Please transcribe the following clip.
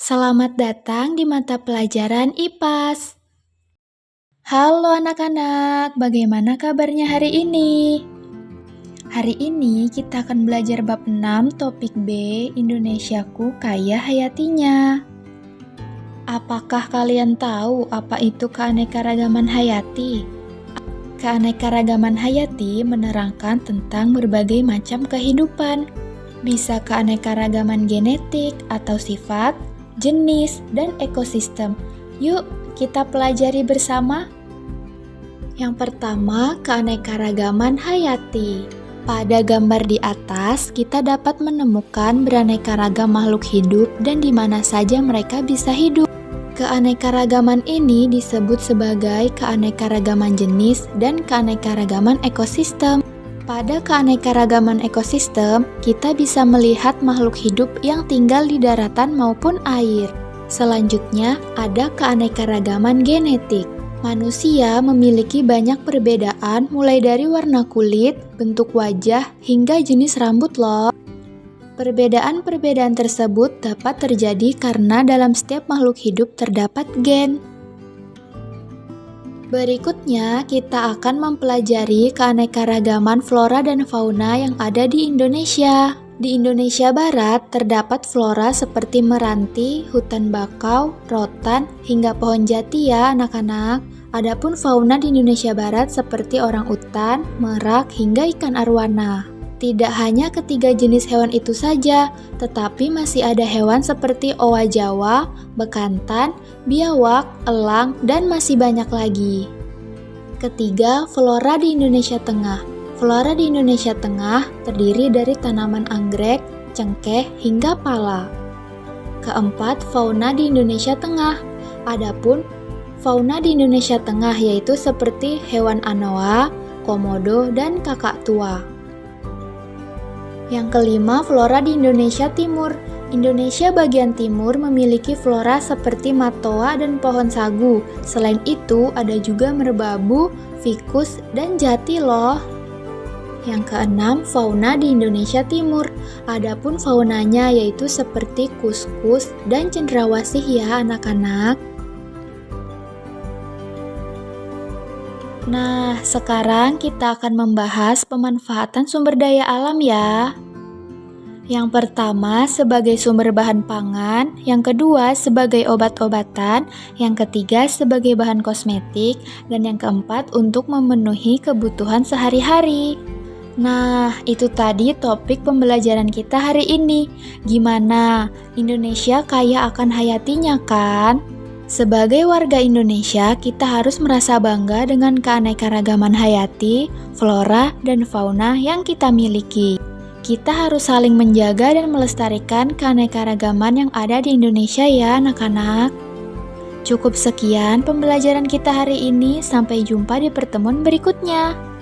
Selamat datang di mata pelajaran IPAS. Halo anak-anak, bagaimana kabarnya hari ini? Hari ini kita akan belajar bab 6 topik B, Indonesiaku kaya hayatinya. Apakah kalian tahu apa itu keanekaragaman hayati? Keanekaragaman hayati menerangkan tentang berbagai macam kehidupan. Bisa keanekaragaman genetik atau sifat, jenis, dan ekosistem. Yuk, kita pelajari bersama. Yang pertama, keanekaragaman hayati. Pada gambar di atas, kita dapat menemukan beraneka ragam makhluk hidup dan di mana saja mereka bisa hidup. Keanekaragaman ini disebut sebagai keanekaragaman jenis dan keanekaragaman ekosistem. Pada keanekaragaman ekosistem, kita bisa melihat makhluk hidup yang tinggal di daratan maupun air. Selanjutnya, ada keanekaragaman genetik. Manusia memiliki banyak perbedaan mulai dari warna kulit, bentuk wajah, hingga jenis rambut loh. Perbedaan-perbedaan tersebut dapat terjadi karena dalam setiap makhluk hidup terdapat gen. Berikutnya, kita akan mempelajari keanekaragaman flora dan fauna yang ada di Indonesia. Di Indonesia Barat terdapat flora seperti meranti, hutan bakau, rotan, hingga pohon jati ya anak-anak. Adapun fauna di Indonesia Barat seperti orangutan, merak, hingga ikan arwana. Tidak hanya ketiga jenis hewan itu saja, tetapi masih ada hewan seperti owa Jawa, bekantan, biawak, elang, dan masih banyak lagi. Ketiga, flora di Indonesia Tengah. Flora di Indonesia Tengah terdiri dari tanaman anggrek, cengkeh, hingga pala. Keempat, fauna di Indonesia Tengah. Adapun fauna di Indonesia Tengah yaitu seperti hewan anoa, komodo, dan kakak tua. Yang kelima, flora di Indonesia Timur. Indonesia bagian timur memiliki flora seperti matoa dan pohon sagu. Selain itu, ada juga merbabu, fikus, dan jati loh. Yang keenam, fauna di Indonesia Timur. Adapun faunanya yaitu seperti kuskus dan cendrawasih ya anak-anak. Nah, sekarang kita akan membahas pemanfaatan sumber daya alam ya. Yang pertama sebagai sumber bahan pangan, yang kedua sebagai obat-obatan, yang ketiga sebagai bahan kosmetik, dan yang keempat untuk memenuhi kebutuhan sehari-hari. Nah, itu tadi topik pembelajaran kita hari ini. Gimana? Indonesia kaya akan hayatinya kan? Sebagai warga Indonesia, kita harus merasa bangga dengan keanekaragaman hayati, flora, dan fauna yang kita miliki. Kita harus saling menjaga dan melestarikan keanekaragaman yang ada di Indonesia ya anak-anak. Cukup sekian pembelajaran kita hari ini, sampai jumpa di pertemuan berikutnya.